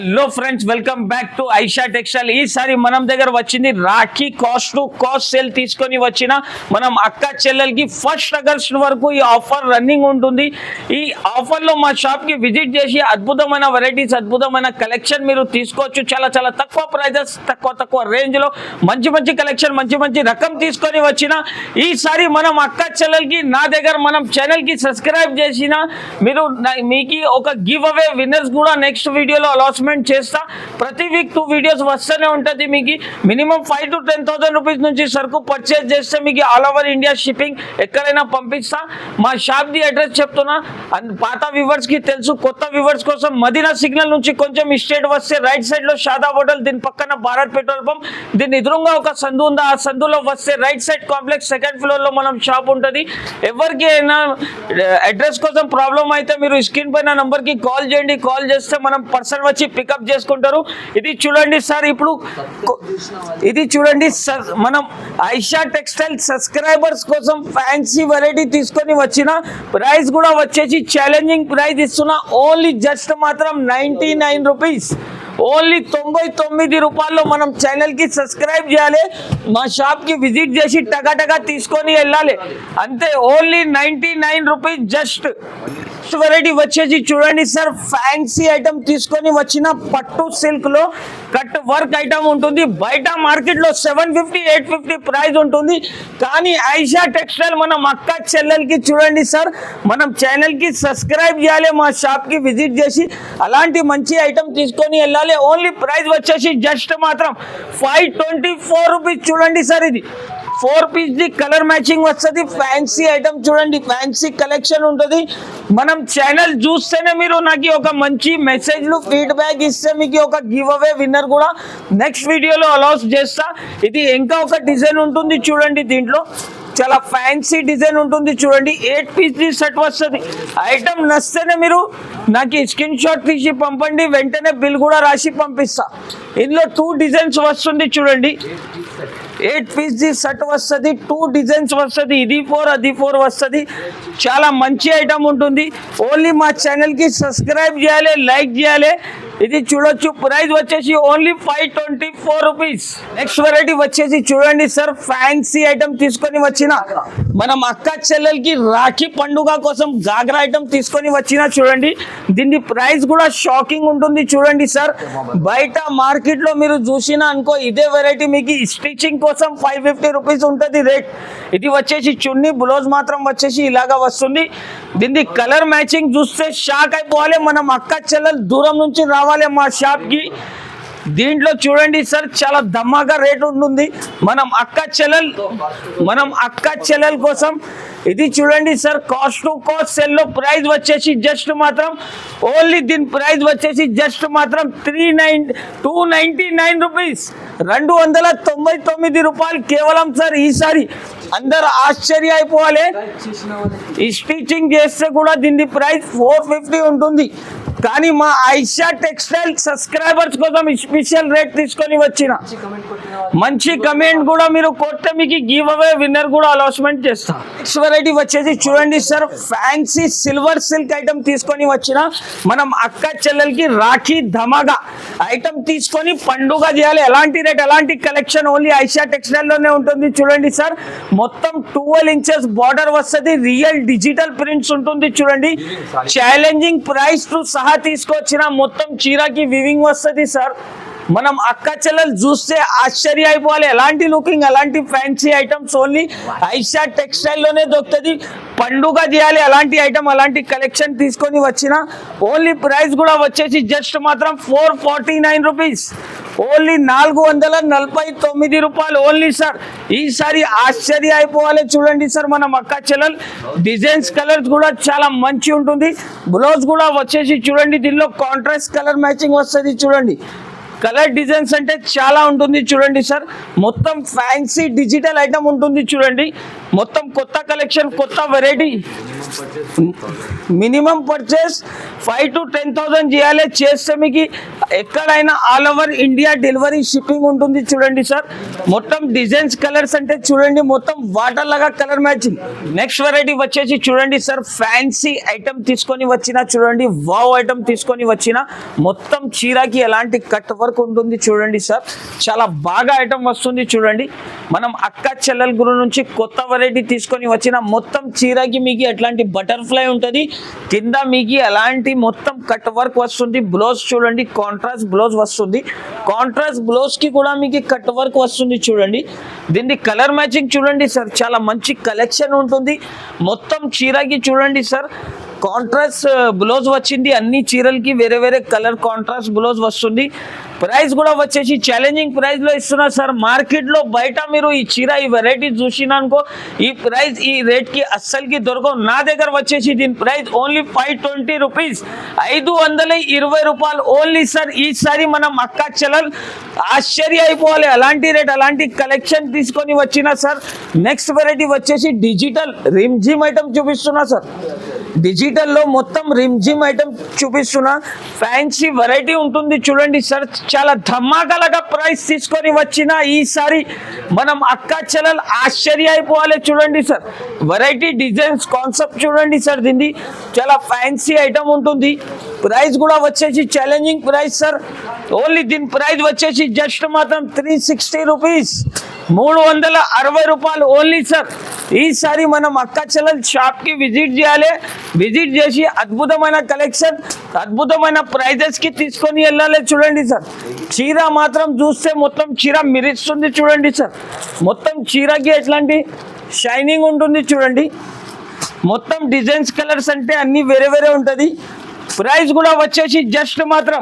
Hello friends, welcome back to Aisha textile. ఈసారి మనం దగ్గర వచ్చింది Rakhi cost to cost sale తీసుకొని వచ్చిన మనం అక్క చెల్లెలకి 1 ఆగస్ట్ వరకు ఈ ఆఫర్ రన్నింగ్ ఉంటుంది. ఈ ఆఫర్లో మా షాప్కి విజిట్ చేసి అద్భుతమైన వెరైటీస్, అద్భుతమైన కలెక్షన్ మీరు తీసుకోవచ్చు. చాలా చాలా తక్కువ ప్రైజెస్, తక్కువ రేంజ్లో మంచి కలెక్షన్, మంచి రకం తీసుకొని వచ్చిన. ఈసారి మనం అక్క చెల్లెలకి నా దగ్గర మనం ఛానల్కి సబ్స్క్రైబ్ చేసిన మీరు మీకు ఒక గివ్ అవే విన్నర్స్ కూడా నెక్స్ట్ వీడియోలో అలాట్మెంట్ చేస్తా. ప్రతి వీక్ 2 వీడియోస్ వస్తూనే ఉంటుంది. మీకు మినిమం 5,000 to 10,000 రూపీస్ నుంచి సరుకు పర్చేజ్ చేస్తే మీకు ఆల్ ఓవర్ ఇండియా షిప్పింగ్ ఎక్కడైనా పంపిస్తా. మా షాప్ ది అడ్రస్ చెప్తున్నా, పాత వ్యూవర్స్ కి తెలుసు, కొత్త వ్యూవర్స్ కోసం మదీనా సిగ్నల్ నుంచి కొంచెం స్ట్రేట్ వస్తే రైట్ సైడ్ లో షాదా హోటల్, దీని పక్కన భారత్ పెట్రోల్ పంప్, దీని ఎదురుగా ఒక సందు ఉంది. ఆ సందులో వస్తే right side complex 2nd floor లో మనం షాప్ ఉంటుంది. ఎవరికి అయినా అడ్రస్ కోసం ప్రాబ్లం అయితే మీరు స్క్రీన్ పైన నంబర్ కి కాల్ చేయండి. కాల్ చేస్తే మనం పర్సన్ వచ్చి పికప్ చేసుకుంటారు. ఇది చూడండి సార్, ఇప్పుడు ఇది చూడండి సార్, మనం ఐషా టెక్స్టైల్ సబ్స్క్రైబర్స్ కోసం ఫ్యాన్సీ వెరైటీ తీసుకొని వచ్చిన. ప్రైస్ కూడా వచ్చేసి ఛాలెంజింగ్ ప్రైస్ ఇస్తున్నా. ఓన్లీ జస్ట్ మాత్రం 99 రూపీస్, ఓన్లీ 99 రూపాయల్లో మనం ఛానల్కి సబ్స్క్రైబ్ చేయాలి, మా షాప్కి విజిట్ చేసి టగా తీసుకొని వెళ్ళాలి అంతే. Only 99 rupees just. వెరైటీ వచ్చేసి చూడండి సార్, ఫ్యాన్సీ ఐటమ్ తీసుకొని వచ్చిన పట్టు సిల్క్ లో కట్ వర్క్ ఐటమ్ ఉంటుంది. బయట మార్కెట్ లో 750, 850 ప్రైస్ ఉంటుంది. కానీ ఐషా టెక్స్టైల్ మనం అక్క చెల్లెలకి చూడండి సార్, మనం ఛానల్ కి సబ్స్క్రైబ్ చేయాలి, మా షాప్ కి విజిట్ చేసి అలాంటి మంచి ఐటమ్ తీసుకొని వెళ్ళాలి. ఓన్లీ ప్రైస్ వచ్చేసి జస్ట్ మాత్రం 524 రూపీస్. చూడండి సార్, ఇది 4 పీస్ ది కలర్ మ్యాచింగ్ వస్తుంది. ఫ్యాన్సీ ఐటమ్ చూడండి, ఫ్యాన్సీ కలెక్షన్ ఉంటుంది. మనం ఛానల్ చూస్తేనే మీరు నాకు ఒక మంచి మెసేజ్లు ఫీడ్బ్యాక్ ఇస్తే మీకు ఒక గివ్ అవే విన్నర్ కూడా నెక్స్ట్ వీడియోలో అలాట్ చేస్తా. ఇది ఇంకా ఒక డిజైన్ ఉంటుంది చూడండి, దీంట్లో చాలా ఫ్యాన్సీ డిజైన్ ఉంటుంది చూడండి. 8 పీస్ ది సెట్ వస్తుంది. ఐటమ్ నచ్చితేనే మీరు నాకు స్క్రీన్ షాట్ తీసి పంపండి, వెంటనే బిల్ కూడా రాసి పంపిస్తా. ఇందులో 2 డిజైన్స్ వస్తుంది చూడండి. 8 పీస్ ది సెట్ వస్తుంది, 2 డిజైన్స్ వస్తుంది. ఇది 4 అది 4 వస్తుంది. చాలా మంచి ఐటమ్ ఉంటుంది. ఓన్లీ మా ఛానల్కి సబ్స్క్రైబ్ చేయాలి, లైక్ చేయాలి. ఇది చూడొచ్చు. ప్రైస్ వచ్చేసి ఓన్లీ 524 రూపీస్. నెక్స్ట్ వెరైటీ వచ్చేసి చూడండి సార్, ఫ్యాన్సీ ఐటమ్ తీసుకొని వచ్చిన మనం అక్క చెల్లెలకి రాఖీ పండుగ కోసం గాగ్రా ఐటమ్ తీసుకొని వచ్చిన. చూడండి, దీని ప్రైస్ కూడా షాకింగ్ ఉంటుంది. చూడండి సార్, బయట మార్కెట్ లో మీరు చూసినా అనుకో ఇదే వెరైటీ మీకు స్టిచింగ్ కోసం 550 రూపీస్ ఉంటుంది రేట్. ఇది వచ్చేసి చున్నీ, బ్లౌజ్ మాత్రం వచ్చేసి ఇలాగా వస్తుంది. దీన్ని కలర్ మ్యాచింగ్ చూస్తే షాక్ అయిపోవాలి. మనం అక్క చెల్లెలు దూరం నుంచి రావాలి మా షాప్ కి. దీంట్లో చూడండి సార్, చాలా ధమాకా రేట్ ఉంటుంది. మనం అక్క చెల్లెల కోసం ఇది చూడండి sir, cost to cost cell లో ప్రైస్ వచ్చేసి జస్ట్ మాత్రం ఓన్లీ దీని ప్రైస్ వచ్చేసి జస్ట్ మాత్రం 299 రూపీస్, 299 రూపాయలు కేవలం సార్. ఈసారి అందరు ఆశ్చర్య అయిపోవాలి. ఈ స్టిచింగ్ చేస్తే కూడా దీని ప్రైస్ 450 ఉంటుంది. కానీ మా ఐషా టెక్స్టైల్ సబ్స్క్రైబర్స్ కోసం స్పెషల్ రేట్ తీసుకొని వచ్చిన. మంచి కమెంట్ కూడా మీరు కొట్టే మీకు గివ్ అవే విన్నర్ కూడా అలాట్మెంట్ చేస్తాం. నెక్స్ట్ వెరైటీ వచ్చేసి చూడండి sir, fancy silver silk item తీసుకొని వచ్చిన. మనం అక్క చెల్లెలకి రాఖీ ధమాగా ఐటమ్ తీసుకొని పండుగ చేయాలి. ఎలాంటి రేట్, ఎలాంటి కలెక్షన్ ఓన్లీ ఐషా టెక్స్టైల్ లోనే ఉంటుంది. చూడండి సార్, మొత్తం 12 ఇంచెస్ బార్డర్ వస్తుంది. రియల్ డిజిటల్ ప్రింట్స్ ఉంటుంది. చూడండి, ఛాలెంజింగ్ ప్రైస్ టు సహా తీసుకొచ్చిన. మొత్తం చీరకి వివింగ్ వస్తుంది సార్. మనం అక్క చెల్లెలు చూస్తే ఆశ్చర్య అయిపోవాలి. ఎలాంటి లుకింగ్, అలాంటి fancy items only Aisha textile లోనే దొరుకుతుంది. పండుగ చేయాలి, అలాంటి ఐటమ్, అలాంటి కలెక్షన్ తీసుకొని వచ్చిన. ఓన్లీ ప్రైస్ కూడా వచ్చేసి జస్ట్ మాత్రం 449 రూపీస్, ఓన్లీ 449 రూపాయలు ఓన్లీ సార్. ఈసారి ఆశ్చర్య అయిపోవాలి. చూడండి సార్, మనం అక్క చెల్లెలు డిజైన్స్, కలర్స్ కూడా చాలా మంచి ఉంటుంది. బ్లౌజ్ కూడా వచ్చేసి చూడండి, దీనిలో కాంట్రాస్ట్ కలర్ మ్యాచింగ్ వస్తుంది. చూడండి, కలర్ డిజైన్స్ అంటే చాలా ఉంటుంది. చూడండి సార్, మొత్తం ఫ్యాన్సీ డిజిటల్ ఐటమ్ ఉంటుంది. చూడండి, మొత్తం కొత్త కలెక్షన్, కొత్త వెరైటీ. మినిమం పర్చేస్ 5 to 10,000 చేయాలి. చేస్తే మీకు ఎక్కడైనా all over India delivery shipping ఉంటుంది. చూడండి సార్, మొత్తం డిజైన్స్ కలర్స్ అంటే చూడండి, మొత్తం వాటర్ లాగా కలర్ మ్యాచింగ్. నెక్స్ట్ వెరైటీ వచ్చేసి చూడండి సార్, ఫ్యాన్సీ ఐటమ్ తీసుకొని వచ్చిన చూడండి, వావ్ ఐటమ్ తీసుకొని వచ్చిన. మొత్తం చీరకి ఎలాంటి కట్ వర్క్ ఉంటుంది చూడండి సార్, చాలా బాగా ఐటమ్ వస్తుంది చూడండి. మనం అక్క చెల్లెల గురి నుంచి కొత్త వెరైటీ తీసుకొని వచ్చిన. మొత్తం చీరకి మీకు ఎట్లాంటి బటర్ఫ్లై ఉంటుంది, కింద మీకు ఎలాంటి మొత్తం కట్ వర్క్ వస్తుంది. బ్లౌజ్ చూడండి, కాంట్రాస్ట్ బ్లౌజ్ వస్తుంది. కాంట్రాస్ట్ బ్లౌజ్ కి కూడా మీకు కట్ వర్క్ వస్తుంది చూడండి. దీన్ని కలర్ మ్యాచింగ్ చూడండి సార్, చాలా మంచి కలెక్షన్ ఉంటుంది. మొత్తం చీరకి చూడండి సార్, కాంట్రాస్ట్ బ్లౌజ్ వచ్చింది. అన్ని చీరలకి వేరే వేరే కలర్ కాంట్రాస్ట్ బ్లౌజ్ వస్తుంది. ప్రైస్ కూడా వచ్చేసి ఛాలెంజింగ్ ప్రైస్ లో ఇస్తున్నా సార్. మార్కెట్ లో బయట మీరు ఈ చీర ఈ వెరైటీ చూసినానుకో, ఈ ప్రైస్ ఈ రేట్ కి అస్సలకి దొరకవు. నా దగ్గర వచ్చేసి దీని ప్రైస్ ఓన్లీ 520 రూపీస్, 520 రూపాయలు ఓన్లీ సార్. ఈసారి మనం అక్క చెల్లెలు ఆశ్చర్య అయిపోవాలి, అలాంటి రేట్ అలాంటి కలెక్షన్ తీసుకొని వచ్చినా సార్. నెక్స్ట్ వెరైటీ వచ్చేసి డిజిటల్ రిమ్జిమ్ ఐటమ్ చూపిస్తున్నా సార్. డిజిటల్లో మొత్తం రిమ్జిమ్ ఐటమ్ చూపిస్తున్నా. ఫ్యాన్సీ వెరైటీ ఉంటుంది చూడండి సార్, చాలా ధమాకాలుగా ప్రైస్ తీసుకొని వచ్చిన. ఈసారి మనం అక్క చెల్లెలు ఆశ్చర్య అయిపోవాలి చూడండి సార్. వెరైటీ డిజైన్స్ కాన్సెప్ట్ చూడండి సార్, దీన్ని చాలా ఫ్యాన్సీ ఐటమ్ ఉంటుంది. ప్రైస్ కూడా వచ్చేసి ఛాలెంజింగ్ ప్రైస్ సార్. ఓన్లీ దీని ప్రైస్ వచ్చేసి జస్ట్ మాత్రం 360 రూపీస్, 360 రూపాయలు ఓన్లీ సార్. ఈసారి మనం అక్క చెల్లెలు షాప్కి విజిట్ చేయాలి. విజిట్ చేసి అద్భుతమైన కలెక్షన్, అద్భుతమైన ప్రైజెస్కి తీసుకొని వెళ్ళాలి చూడండి సార్. చీర మాత్రం చూస్తే మొత్తం చీర మిరిస్తుంది చూడండి సార్. మొత్తం చీరకి ఎట్లాంటి షైనింగ్ ఉంటుంది చూడండి. మొత్తం డిజైన్స్ కలర్స్ అంటే అన్నీ వేరే వేరే ఉంటుంది. ప్రైస్ కూడా వచ్చేసి జస్ట్ మాత్రం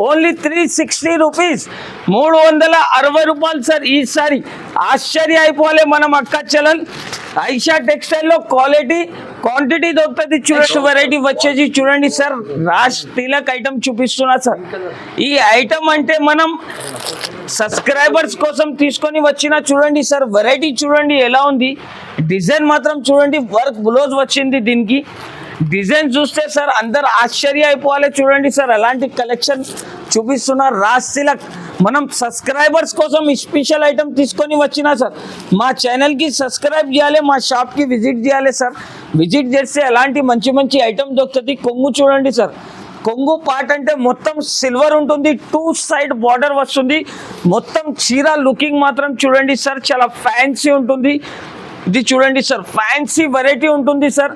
ఓన్లీ 360 రూపీస్, 360 రూపాయలు సార్. ఈసారి ఆశ్చర్య అయిపోవాలి మనం అక్క చెల్లెలు. ఐషా టెక్స్టైల్లో క్వాలిటీ క్వాంటిటీ దొరుకుతుంది. చూడండి వెరైటీ వచ్చేసి చూడండి సార్, రాజ్ తిలక్ ఐటమ్ చూపిస్తున్నా సార్. ఈ ఐటమ్ అంటే మనం సబ్స్క్రైబర్స్ కోసం తీసుకొని వచ్చిన చూడండి సార్. వెరైటీ చూడండి ఎలా ఉంది, డిజైన్ మాత్రం చూడండి, వర్క్ బ్లౌజ్ వచ్చింది దీనికి. డిజైన్ చూస్తే సార్ అందరు ఆశ్చర్య అయిపోవాలి చూడండి సార్. అలాంటి కలెక్షన్ చూపిస్తున్నారు రాజ్ తిలక్. మనం సబ్స్క్రైబర్స్ కోసం స్పెషల్ ఐటమ్ తీసుకొని వచ్చినా సార్. మా ఛానల్కి సబ్స్క్రైబ్ చేయాలి, మా షాప్కి విజిట్ చేయాలి సార్. విజిట్ చేస్తే అలాంటి మంచి మంచి ఐటమ్ దొరుకుతుంది. కొంగు చూడండి సార్, కొంగు పార్ట్ అంటే మొత్తం సిల్వర్ ఉంటుంది, 2 సైడ్ బార్డర్ వస్తుంది. మొత్తం చీర లుకింగ్ మాత్రం చూడండి సార్, చాలా ఫ్యాన్సీ ఉంటుంది. ఇది చూడండి సార్, ఫ్యాన్సీ వెరైటీ ఉంటుంది సార్.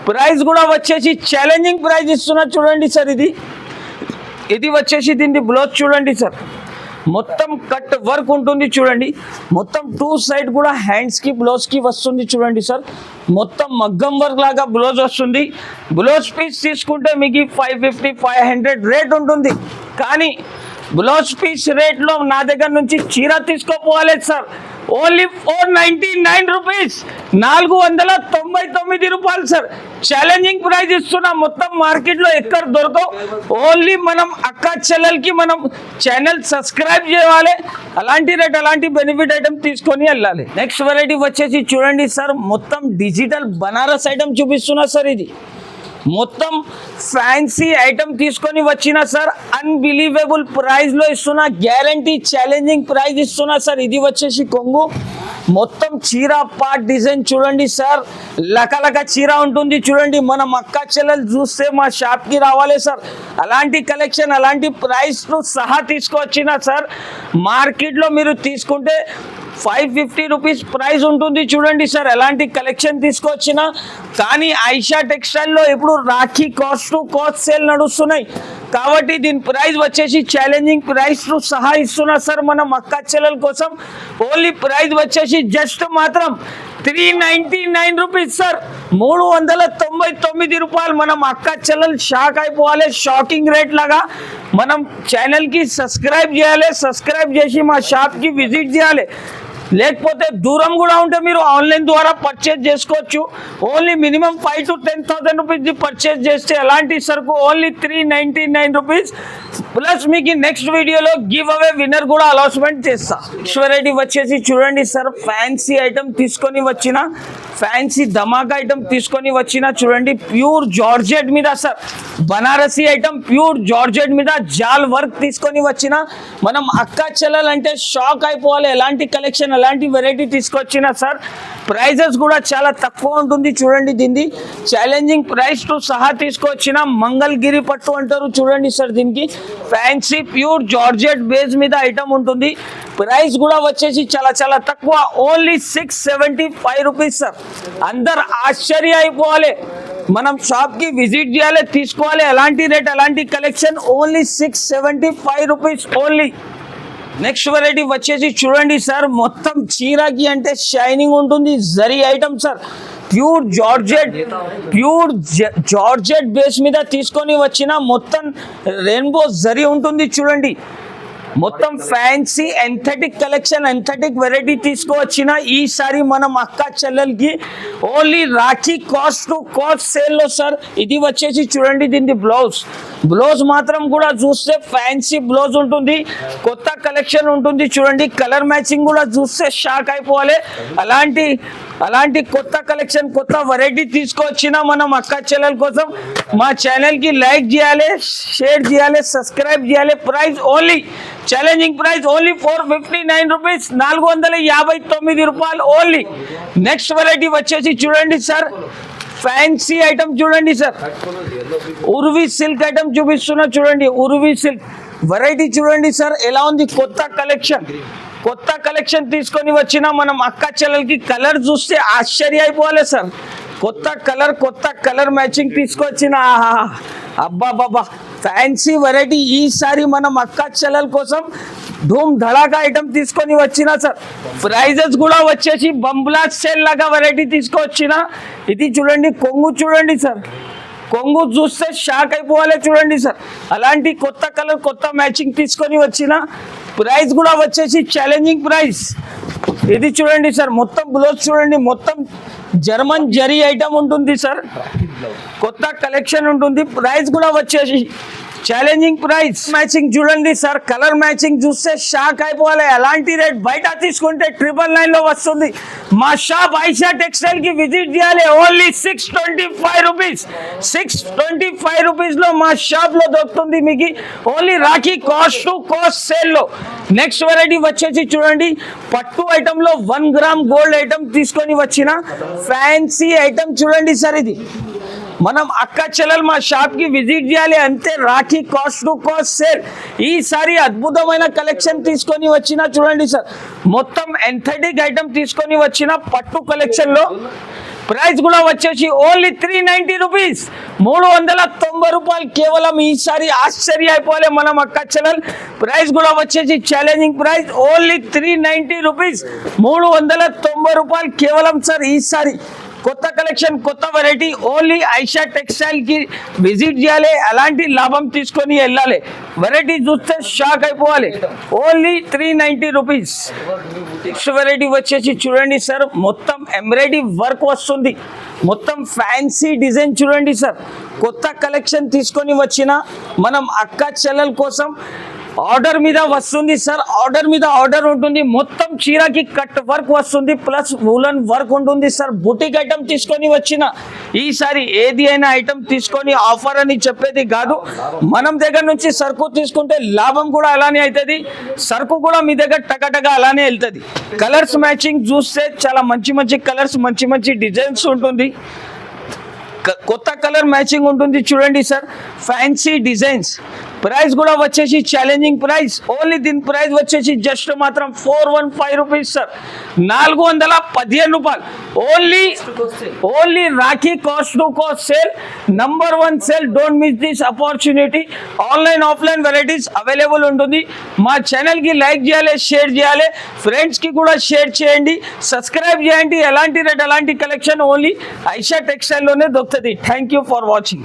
ప్రైస్ కూడా వచ్చేసి ఛాలెంజింగ్ ప్రైస్ ఇస్తున్నా చూడండి సార్. ఇది వచ్చేసి దీన్ని బ్లౌజ్ చూడండి సార్, మొత్తం కట్ వర్క్ ఉంటుంది చూడండి. మొత్తం 2 సైడ్ కూడా హ్యాండ్స్కి బ్లౌజ్కి వస్తుంది చూడండి సార్. మొత్తం మగ్గం వర్క్ లాగా బ్లౌజ్ వస్తుంది. బ్లౌజ్ పీస్ తీసుకుంటే మీకు 550, 500 రేట్ ఉంటుంది. కానీ బ్లౌజ్ పీస్ రేట్లో నా దగ్గర నుంచి చీర తీసుకోపోవాలి సార్. ఓన్లీ 499 రూపీస్, 499 రూపాయలు సార్. ఛాలెంజింగ్ ప్రైస్ ఇస్తున్నా, మొత్తం మార్కెట్లో ఎక్కడ దొరకవు. ఓన్లీ మనం అక్క చెల్లెలకి మనం ఛానల్ సబ్స్క్రైబ్ చేయాలి. అలాంటి రేట్ అలాంటి బెనిఫిట్ ఐటమ్ తీసుకొని వెళ్ళాలి. నెక్స్ట్ వెరైటీ వచ్చేసి చూడండి సార్, మొత్తం డిజిటల్ బనారస్ ఐటమ్ చూపిస్తున్నా సార్. ఇది మొత్తం ఫ్యాన్సీ ఐటమ్ తీసుకొని వచ్చిన సార్. అన్బిలీవబుల్ ప్రైస్లో ఇస్తున్నా, గ్యారంటీ ఛాలెంజింగ్ ప్రైస్ ఇస్తున్నా సార్. ఇది వచ్చేసి కొంగు, మొత్తం చీర పార్ట్ డిజైన్ చూడండి సార్, లకలక చీర ఉంటుంది చూడండి. మనం అక్క చెల్లెలు చూస్తే మా షాప్కి రావాలి సార్. అలాంటి కలెక్షన్ అలాంటి ప్రైస్ను సహా తీసుకొచ్చిన సార్. మార్కెట్లో మీరు తీసుకుంటే 550 రూపీస్ ప్రైస్ ఉంటుంది చూడండి సార్. ఎలాంటి కలెక్షన్ తీసుకొచ్చిన. కానీ ఐషా టెక్స్టైల్లో ఇప్పుడు Rakhi cost to cost sale నడుస్తున్నాయి కాబట్టి దీని ప్రైస్ వచ్చేసి ఛాలెంజింగ్ ప్రైస్ను సహా ఇస్తున్నా సార్ మనం అక్క చెల్లెల కోసం. ఓన్లీ ప్రైస్ వచ్చేసి జస్ట్ మాత్రం 399 రూపీస్ సార్, 399 రూపాయలు. మనం అక్క చెల్లెలు షాక్ అయిపోవాలి, షాకింగ్ రేట్ లాగా. మనం ఛానల్కి సబ్స్క్రైబ్ చేయాలి, సబ్స్క్రైబ్ చేసి మా షాప్కి విజిట్ చేయాలి. లేకపోతే దూరం కూడా ఉంటే మీరు ఆన్లైన్ ద్వారా పర్చేజ్ చేసుకోవచ్చు. Only minimum 5,000 to 10,000 rupees purchase చేస్తే ఎలాంటి సరుకు ఓన్లీ 399 రూపీస్ ప్లస్ మీకు నెక్స్ట్ వీడియోలో గివ్ అవే విన్నర్ కూడా అనౌన్స్మెంట్ చేస్తా. నెక్స్ట్ వెరైటీ వచ్చేసి చూడండి సార్, ఫ్యాన్సీ ఐటమ్ తీసుకొని వచ్చిన, ఫ్యాన్సీ ధమాకా ఐటమ్ తీసుకొని వచ్చిన చూడండి, ప్యూర్ జార్జెట్ మీద sir, Banarasi item pure georgette మీద జాల్ వర్క్ తీసుకొని వచ్చిన. మనం అక్క చెల్లెలంటే షాక్ అయిపోవాలి, ఎలాంటి కలెక్షన్ ఎలాంటి వెరైటీ తీసుకొచ్చినా సార్. ప్రైజెస్ కూడా చాలా తక్కువ ఉంటుంది చూడండి, దీన్ని ఛాలెంజింగ్ ప్రైస్ తో సహా తీసుకొచ్చిన. మంగళగిరి పట్టు అంటారు చూడండి సార్, దీనికి ఫ్యాన్సీ ప్యూర్ జార్జెట్ బేస్ మీద ఐటమ్ ఉంటుంది. ప్రైస్ కూడా వచ్చేసి చాలా చాలా తక్కువ, ఓన్లీ 675 రూపీస్ సార్. అందరు ఆశ్చర్య అయిపోవాలి, మనం షాప్ కి విజిట్ చేయాలి, తీసుకోవాలి, ఎలాంటి రేట్ ఎలాంటి collection, only 675 rupees only. Next variety వచ్చేసి చూడండి సార్, మొత్తం చీరకి అంటే షైనింగ్ ఉంటుంది, zari item sir, pure georgette base మీద తీసుకొని వచ్చిన. మొత్తం రెయిన్బో జరీ ఉంటుంది చూడండి, మొత్తం ఫ్యాన్సీ ఎంథెటిక్ కలెక్షన్, ఎంథెటిక్ వెరైటీ తీసుకువచ్చిన. ఈసారి మనం అక్క చెల్లెలకి only Rakhi cost to cost సేల్లో సార్. ఇది వచ్చేసి చూడండి, దీని బ్లౌజ్ మాత్రం కూడా చూస్తే ఫ్యాన్సీ బ్లౌజ్ ఉంటుంది, కొత్త కలెక్షన్ ఉంటుంది చూడండి. కలర్ మ్యాచింగ్ కూడా చూస్తే షాక్ అయిపోవాలి, అలాంటి కొత్త కలెక్షన్ కొత్త వెరైటీ తీసుకొచ్చిన మనం అక్క చెల్లెల కోసం. మా ఛానల్కి లైక్ చేయాలి, షేర్ చేయాలి, సబ్స్క్రైబ్ చేయాలి. Price only challenging price only 459 rupees, 459 రూపాయలు ఓన్లీ. నెక్స్ట్ వెరైటీ వచ్చేసి చూడండి సార్, ఫ్యాన్సీ ఐటమ్ చూడండి సార్, ఉర్వీ సిల్క్ ఐటమ్ చూపిస్తున్నా చూడండి. ఉర్వీ సిల్క్ వెరైటీ చూడండి సార్ ఎలా ఉంది, కొత్త కలెక్షన్ తీసుకొని వచ్చిన మనం అక్క చెల్లెలకి. కలర్ చూస్తే ఆశ్చర్య అయిపోవాలి సార్, కొత్త కలర్ మ్యాచింగ్ తీసుకొచ్చిన. అబ్బా బాబా, ఫ్యాన్సీ వెరైటీ ఈసారి మనం అక్క చెల్లెల కోసం ధూమ్ ధడాకా ఐటమ్ తీసుకొని వచ్చిన సార్. ప్రైజెస్ కూడా వచ్చేసి బంబ్లా సేల్ లాగా వెరైటీ తీసుకొచ్చిన. ఇది చూడండి, కొంగు చూడండి సార్, కొంగు చూస్తే షాక్ అయిపోవాలి చూడండి సార్. అలాంటి కొత్త కలర్ కొత్త మ్యాచింగ్ తీసుకొని వచ్చిన. ప్రైస్ కూడా వచ్చేసి ఛాలెంజింగ్ ప్రైస్. ఇది చూడండి సార్, మొత్తం బ్లౌజ్ చూడండి, మొత్తం జర్మన్ జరీ ఐటమ్ ఉంటుంది సార్, కొత్త కలెక్షన్ ఉంటుంది. ప్రైస్ కూడా వచ్చేసి ఛాలెంజింగ్ ప్రైస్. మ్యాచింగ్ చూడండి సార్, కలర్ మ్యాచింగ్ చూస్తే షాక్ అయిపోవాలి. ఎలాంటి రేట్ బయట తీసుకుంటే 999 లో వస్తుంది. మా షాప్ ఐషా టెక్స్టైల్ కి విజిట్ చేయాలి, ఓన్లీ 625 రూపీస్. 625 రూపీస్ లో మా షాప్ లో దొరుకుతుంది మీకు, only Rakhi cost to cost sale లో. నెక్స్ట్ వెరైటీ వచ్చేసి చూడండి, పట్టు ఐటమ్ లో 1 గ్రామ్ గోల్డ్ ఐటమ్ తీసుకొని వచ్చిన ఫ్యాన్సీ ఐటమ్ చూడండి సార్. ఇది మనం అక్క చెల్లెలు మా షాప్ కి విజిట్ చేయాలి అంతే, Rakhi cost to cost sale. ఈసారి అద్భుతమైన కలెక్షన్ తీసుకొని వచ్చిన చూడండి సార్, మొత్తం ఎంథెటిక్ ఐటమ్ తీసుకొని వచ్చిన పట్టు కలెక్షన్ లో. ప్రైస్ కూడా వచ్చేసి ఓన్లీ 390 రూపీస్, 390 రూపాయలు కేవలం. ఈసారి ఆశ్చర్య అయిపోలే మనం అక్క చెల్లెలు. ప్రైస్ కూడా వచ్చేసి ఛాలెంజింగ్ ప్రైస్, ఓన్లీ 390 రూపీస్, 390 రూపాయలు కేవలం సార్. ఈసారి కొత్త కలెక్షన్ కొత్త వెరైటీ, ఓన్లీ ఐషా టెక్స్టైల్ కి విజిట్ చేయాలి, అలాంటి లాభం తీసుకొని వెళ్ళాలి. వెరైటీ చూస్తే షాక్ అయిపోవాలి, ఓన్లీ 390 రూపీస్. నెక్స్ట్ వెరైటీ వచ్చేసి చూడండి సార్, మొత్తం ఎంబ్రాయిడరీ వర్క్ వస్తుంది, మొత్తం ఫ్యాన్సీ డిజైన్ చూడండి సార్. కొత్త కలెక్షన్ తీసుకొని వచ్చిన మనం అక్క చెల్లెల కోసం. ఆర్డర్ మీద వస్తుంది సార్, ఆర్డర్ మీద ఆర్డర్ ఉంటుంది. మొత్తం చీరకి కట్ వర్క్ వస్తుంది, ప్లస్ వూలన్ వర్క్ ఉంటుంది సార్. బుటిక్ ఐటమ్ తీసుకొని వచ్చిన. ఈసారి ఏది అయినా ఐటమ్ తీసుకొని ఆఫర్ అని చెప్పేది కాదు, మనం దగ్గర నుంచి సరుకు తీసుకుంటే లాభం కూడా అలానే అవుతుంది, సరుకు కూడా మీ దగ్గర టకటగా అలానే వెళ్తుంది. కలర్స్ మ్యాచింగ్ చూస్తే చాలా మంచి కలర్స్, మంచి డిజైన్స్ ఉంటుంది, కొత్త కలర్ మ్యాచింగ్ ఉంటుంది చూడండి సార్. Fancy designs. ప్రైస్ కూడా వచ్చేసి ఛాలెంజింగ్ ప్రైస్, ఓన్లీ దీని ప్రైస్ వచ్చేసి జస్ట్ మాత్రం 415 రూపీస్ సార్, 415 రూపాయలు only. Rakhi cost to cost sale, number 1 sale. Don't miss this opportunity. Online offline varieties available ఉంటుంది. మా ఛానల్కి లైక్ చేయాలి, షేర్ చేయాలి, ఫ్రెండ్స్కి కూడా షేర్ చేయండి, సబ్స్క్రైబ్ చేయండి. ఎలాంటి రేట్ ఎలాంటి కలెక్షన్ ఓన్లీ ఐషా టెక్స్టైల్లోనే దొరుకుతుంది. Thank you for watching.